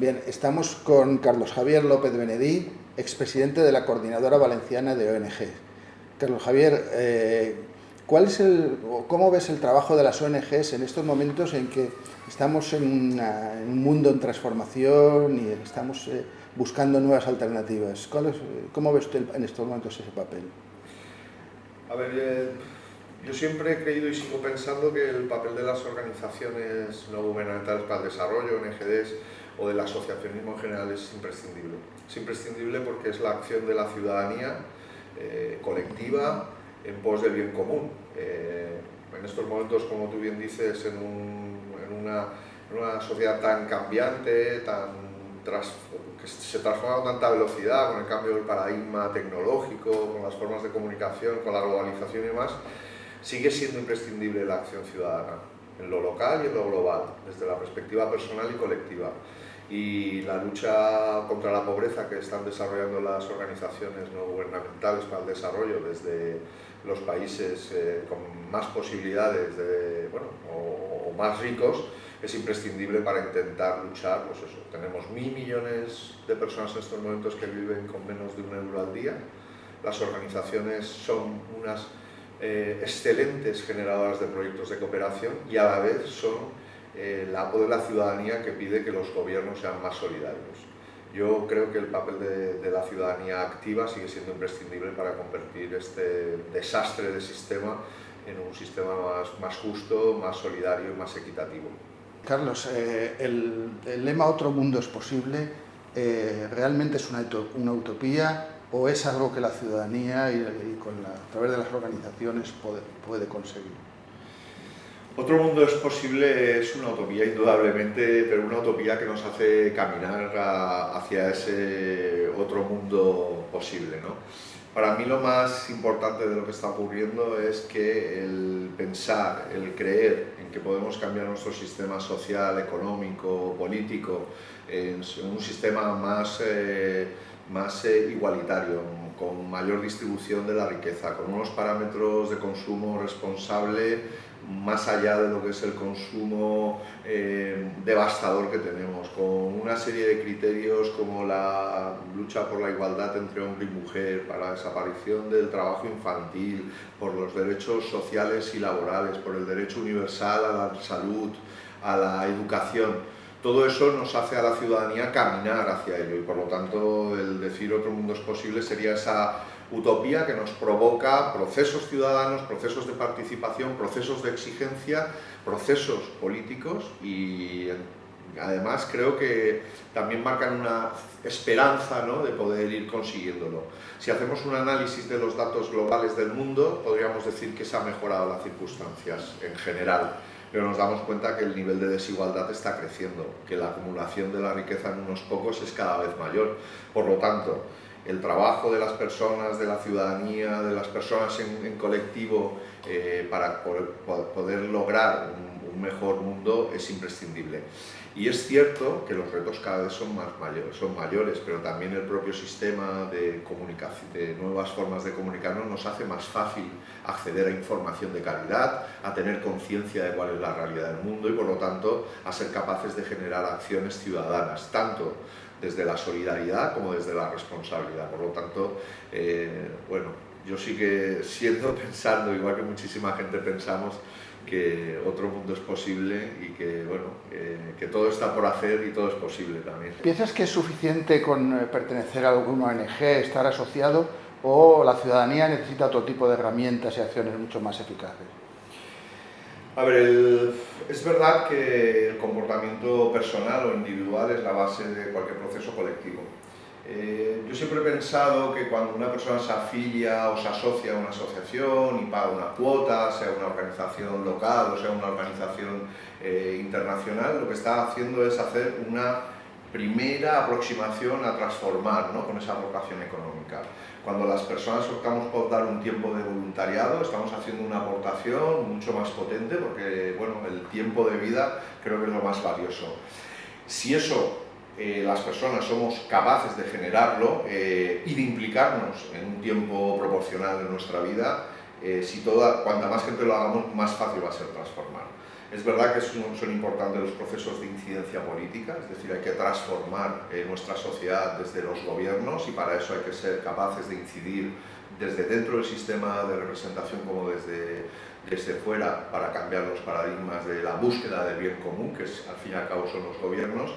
Bien, estamos con Carlos Javier López Benedí, expresidente de la Coordinadora Valenciana de ONG. Carlos Javier, ¿cómo ves el trabajo de las ONGs en estos momentos en que estamos en un mundo en transformación y estamos buscando nuevas alternativas? ¿Cómo ves usted en estos momentos ese papel? A ver, yo siempre he creído y sigo pensando que el papel de las organizaciones no gubernamentales para el desarrollo, ONGs, o del asociacionismo en general es imprescindible. Es imprescindible porque es la acción de la ciudadanía colectiva en pos del bien común. En estos momentos, como tú bien dices, en una sociedad tan cambiante, que se transforma a tanta velocidad, con el cambio del paradigma tecnológico, con las formas de comunicación, con la globalización y demás, sigue siendo imprescindible la acción ciudadana, en lo local y en lo global, desde la perspectiva personal y colectiva. Y la lucha contra la pobreza que están desarrollando las organizaciones no gubernamentales para el desarrollo desde los países con más posibilidades o más ricos, es imprescindible para intentar luchar, pues eso. Tenemos 1.000 millones de personas en estos momentos que viven con menos de €1 al día. Las organizaciones son unas excelentes generadoras de proyectos de cooperación y a la vez son la voz de la ciudadanía que pide que los gobiernos sean más solidarios. Yo creo que el papel de la ciudadanía activa sigue siendo imprescindible para convertir este desastre de sistema en un sistema más justo, más solidario y más equitativo. Carlos, el lema «Otro mundo es posible» ¿realmente es una utopía o es algo que la ciudadanía a través de las organizaciones puede conseguir? Otro mundo es posible es una utopía, indudablemente, pero una utopía que nos hace caminar hacia ese otro mundo posible, ¿no? Para mí lo más importante de lo que está ocurriendo es que el pensar, el creer en que podemos cambiar nuestro sistema social, económico, político, en un sistema más igualitario, con mayor distribución de la riqueza, con unos parámetros de consumo responsable más allá de lo que es el consumo devastador que tenemos, con una serie de criterios como la lucha por la igualdad entre hombre y mujer, para la desaparición del trabajo infantil, por los derechos sociales y laborales, por el derecho universal a la salud, a la educación. Todo eso nos hace a la ciudadanía caminar hacia ello y por lo tanto el decir otro mundo es posible sería esa utopía que nos provoca procesos ciudadanos, procesos de participación, procesos de exigencia, procesos políticos y además creo que también marcan una esperanza, ¿no?, de poder ir consiguiéndolo. Si hacemos un análisis de los datos globales del mundo, podríamos decir que se han mejorado las circunstancias en general, pero nos damos cuenta que el nivel de desigualdad está creciendo, que la acumulación de la riqueza en unos pocos es cada vez mayor. Por lo tanto, el trabajo de las personas, de la ciudadanía, de las personas en colectivo para poder lograr un mejor mundo es imprescindible. Y es cierto que los retos cada vez son mayores, pero también el propio sistema de comunicación, de nuevas formas de comunicarnos, nos hace más fácil acceder a información de calidad, a tener conciencia de cuál es la realidad del mundo y por lo tanto a ser capaces de generar acciones ciudadanas, tanto desde la solidaridad como desde la responsabilidad. Por lo tanto, yo sigo pensando, igual que muchísima gente pensamos, que otro mundo es posible y que todo está por hacer y todo es posible también. ¿Piensas que es suficiente con pertenecer a alguna ONG, estar asociado, o la ciudadanía necesita otro tipo de herramientas y acciones mucho más eficaces? A ver, es verdad que el comportamiento personal o individual es la base de cualquier proceso colectivo. Yo siempre he pensado que cuando una persona se afilia o se asocia a una asociación y paga una cuota, sea una organización local o sea una organización internacional, lo que está haciendo es hacer una primera aproximación a transformar, ¿no?, con esa vocación económica. Cuando las personas optamos por dar un tiempo de voluntariado, estamos haciendo una aportación mucho más potente porque el tiempo de vida creo que es lo más valioso. Si eso las personas somos capaces de generarlo y de implicarnos en un tiempo proporcional de nuestra vida, cuanta más gente lo hagamos, más fácil va a ser transformar. Es verdad que son importantes los procesos de incidencia política, es decir, hay que transformar nuestra sociedad desde los gobiernos y para eso hay que ser capaces de incidir desde dentro del sistema de representación como desde fuera para cambiar los paradigmas de la búsqueda del bien común, que al fin y al cabo son los gobiernos,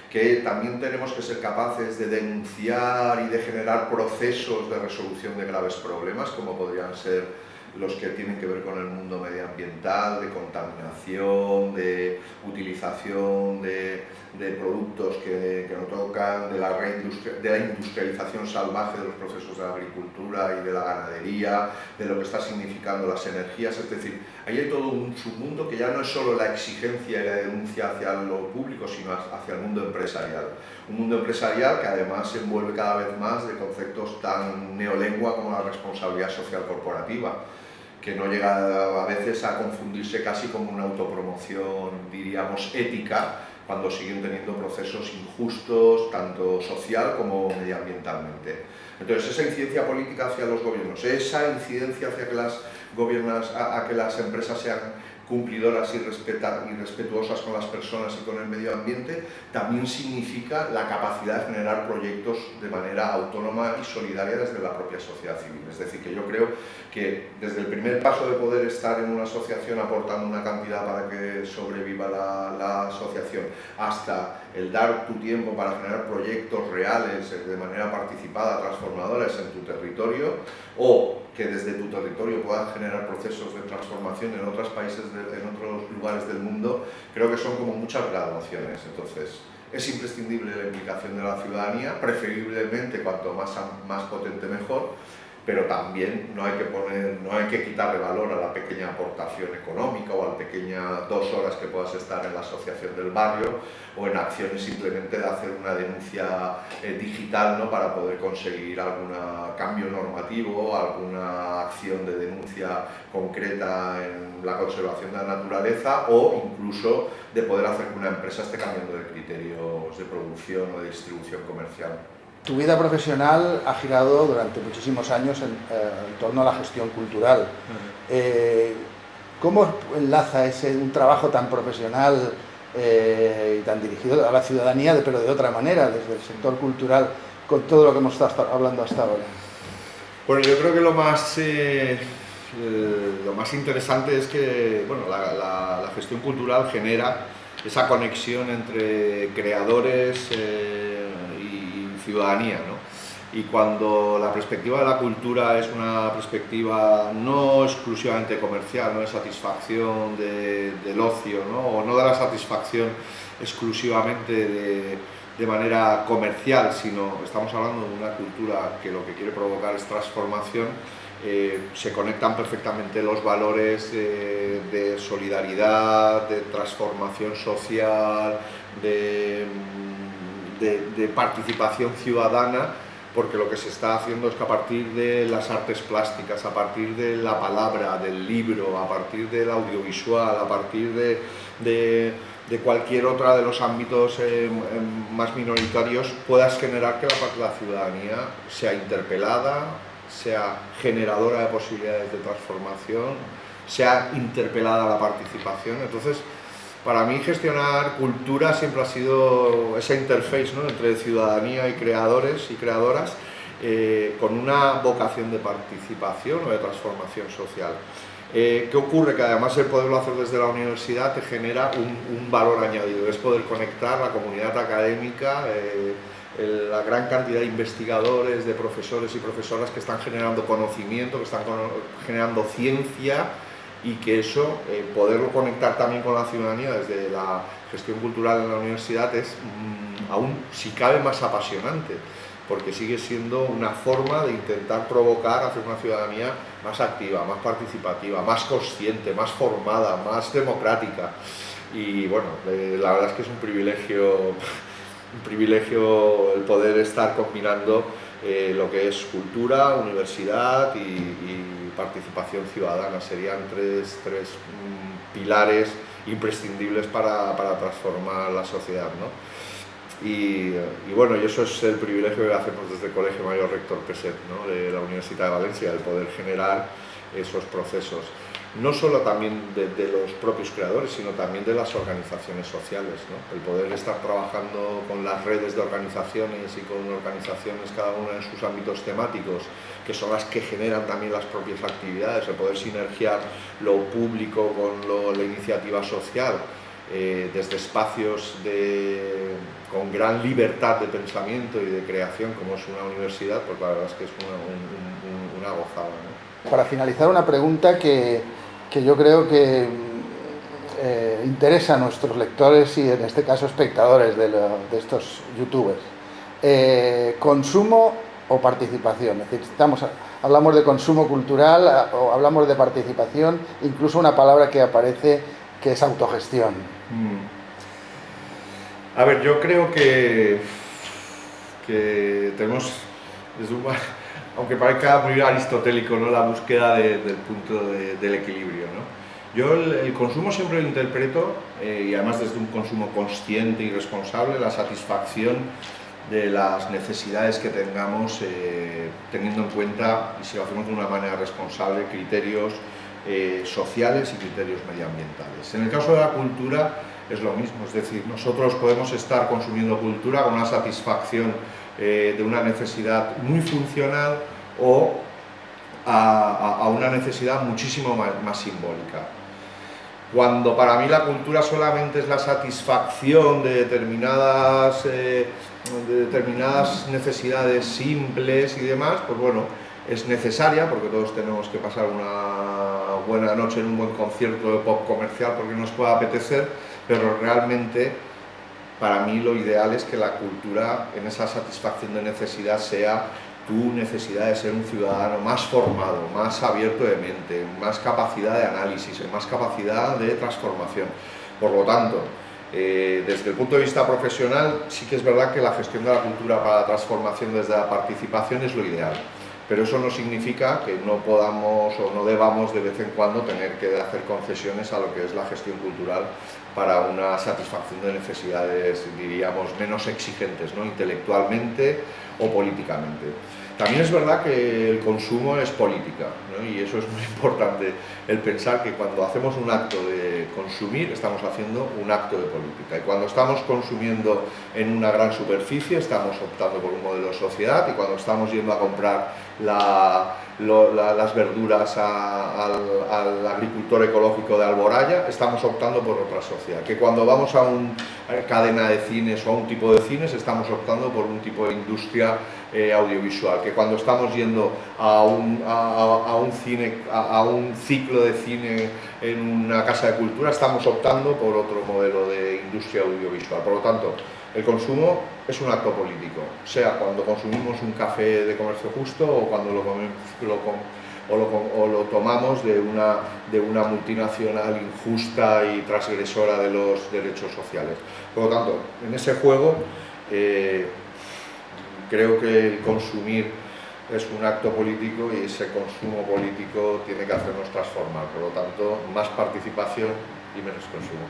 que también tenemos que ser capaces de denunciar y de generar procesos de resolución de graves problemas, como podrían ser los que tienen que ver con el mundo medioambiental, de contaminación, de utilización de productos que no tocan, de la industrialización salvaje de los procesos de la agricultura y de la ganadería, de lo que está significando las energías. Es decir, ahí hay todo un submundo que ya no es solo la exigencia y la denuncia hacia lo público, sino hacia el mundo empresarial. Un mundo empresarial que además se envuelve cada vez más de conceptos tan neolengua como la responsabilidad social corporativa, que no llega a veces a confundirse casi como una autopromoción, diríamos, ética, cuando siguen teniendo procesos injustos, tanto social como medioambientalmente. Entonces, esa incidencia política hacia los gobiernos, esa incidencia hacia que las empresas sean cumplidoras y respetuosas con las personas y con el medio ambiente, también significa la capacidad de generar proyectos de manera autónoma y solidaria desde la propia sociedad civil. Es decir, que yo creo que desde el primer paso de poder estar en una asociación aportando una cantidad para que sobreviva la asociación, hasta el dar tu tiempo para generar proyectos reales de manera participada, transformadores en tu territorio, o que desde tu territorio puedan generar procesos de transformación en otros países, en otros lugares del mundo, creo que son como muchas graduaciones. Entonces, es imprescindible la implicación de la ciudadanía, preferiblemente cuanto más potente mejor, pero también no hay que quitarle valor a la pequeña aportación económica o a la pequeña 2 horas que puedas estar en la asociación del barrio o en acciones simplemente de hacer una denuncia digital, ¿no?, para poder conseguir algún cambio normativo, alguna acción de denuncia concreta en la conservación de la naturaleza, o incluso de poder hacer que una empresa esté cambiando de criterios de producción o de distribución comercial. Tu vida profesional ha girado durante muchísimos años en torno a la gestión cultural. ¿Cómo enlaza un trabajo tan profesional y tan dirigido a la ciudadanía, pero de otra manera, desde el sector cultural, con todo lo que hemos estado hablando hasta ahora? Bueno, yo creo que lo más interesante es que, bueno, la gestión cultural genera esa conexión entre creadores ciudadanía, ¿no? Y cuando la perspectiva de la cultura es una perspectiva no exclusivamente comercial, no de satisfacción del ocio, ¿no?, o no de la satisfacción exclusivamente de manera comercial, sino estamos hablando de una cultura que lo que quiere provocar es transformación, se conectan perfectamente los valores de solidaridad, de transformación social, de participación ciudadana, porque lo que se está haciendo es que a partir de las artes plásticas, a partir de la palabra, del libro, a partir del audiovisual, a partir de cualquier otra de los ámbitos más minoritarios, puedas generar que la ciudadanía sea interpelada, sea generadora de posibilidades de transformación, sea interpelada a la participación. Entonces, para mí gestionar cultura siempre ha sido esa interface, ¿no?, entre ciudadanía y creadores y creadoras, con una vocación de participación o de transformación social. ¿Qué ocurre? Que además el poderlo hacer desde la universidad te genera un valor añadido, es poder conectar la comunidad académica, la gran cantidad de investigadores, de profesores y profesoras que están generando conocimiento, que están generando ciencia, y que eso, poderlo conectar también con la ciudadanía desde la gestión cultural en la universidad es aún, si cabe, más apasionante, porque sigue siendo una forma de intentar provocar, hacer una ciudadanía más activa, más participativa, más consciente, más formada, más democrática. Y bueno, la verdad es que es un privilegio el poder estar combinando lo que es cultura, universidad y participación ciudadana. Serían tres pilares imprescindibles para transformar la sociedad, ¿no? Y bueno, y eso es el privilegio que hacemos desde el Colegio Mayor Rector Peset, ¿no?, de la Universidad de Valencia, el poder generar esos procesos. no solo también de los propios creadores, sino también de las organizaciones sociales, ¿no? El poder estar trabajando con las redes de organizaciones y con organizaciones cada una en sus ámbitos temáticos, que son las que generan también las propias actividades, el poder sinergiar lo público con la iniciativa social, desde espacios con gran libertad de pensamiento y de creación, como es una universidad, pues la verdad es que es una gozada, ¿no? Para finalizar, una pregunta que yo creo que interesa a nuestros lectores y en este caso espectadores de estos youtubers. ¿Consumo o participación? Es decir, hablamos de consumo cultural o hablamos de participación, incluso una palabra que aparece que es autogestión. A ver, yo creo que tenemos, aunque parezca muy aristotélico, ¿no?, la búsqueda del punto del equilibrio, ¿no? Yo el consumo siempre lo interpreto, y además desde un consumo consciente y responsable, la satisfacción de las necesidades que tengamos, teniendo en cuenta, y si lo hacemos de una manera responsable, criterios sociales y criterios medioambientales. En el caso de la cultura es lo mismo, es decir, nosotros podemos estar consumiendo cultura con una satisfacción de una necesidad muy funcional o a una necesidad muchísimo más simbólica. Cuando para mí la cultura solamente es la satisfacción de determinadas necesidades simples y demás, pues bueno, es necesaria, porque todos tenemos que pasar una buena noche en un buen concierto de pop comercial porque nos pueda apetecer, pero realmente para mí lo ideal es que la cultura en esa satisfacción de necesidad sea tu necesidad de ser un ciudadano más formado, más abierto de mente, más capacidad de análisis, más capacidad de transformación. Por lo tanto, desde el punto de vista profesional, sí que es verdad que la gestión de la cultura para la transformación desde la participación es lo ideal, pero eso no significa que no podamos o no debamos de vez en cuando tener que hacer concesiones a lo que es la gestión cultural para una satisfacción de necesidades, diríamos, menos exigentes, ¿no?, intelectualmente o políticamente. También es verdad que el consumo es política, ¿no?, y eso es muy importante, el pensar que cuando hacemos un acto de consumir estamos haciendo un acto de política, y cuando estamos consumiendo en una gran superficie estamos optando por un modelo de sociedad, y cuando estamos yendo a comprar las verduras al agricultor ecológico de Alboraya estamos optando por otra sociedad, que cuando vamos a una cadena de cines o a un tipo de cines estamos optando por un tipo de industria audiovisual, que cuando estamos yendo a un ciclo de cine en una casa de cultura estamos optando por otro modelo de industria audiovisual. Por lo tanto, el consumo es un acto político, sea cuando consumimos un café de comercio justo o cuando lo tomamos de una multinacional injusta y transgresora de los derechos sociales. Por lo tanto, en ese juego creo que el consumir es un acto político y ese consumo político tiene que hacernos transformar. Por lo tanto, más participación y menos consumo.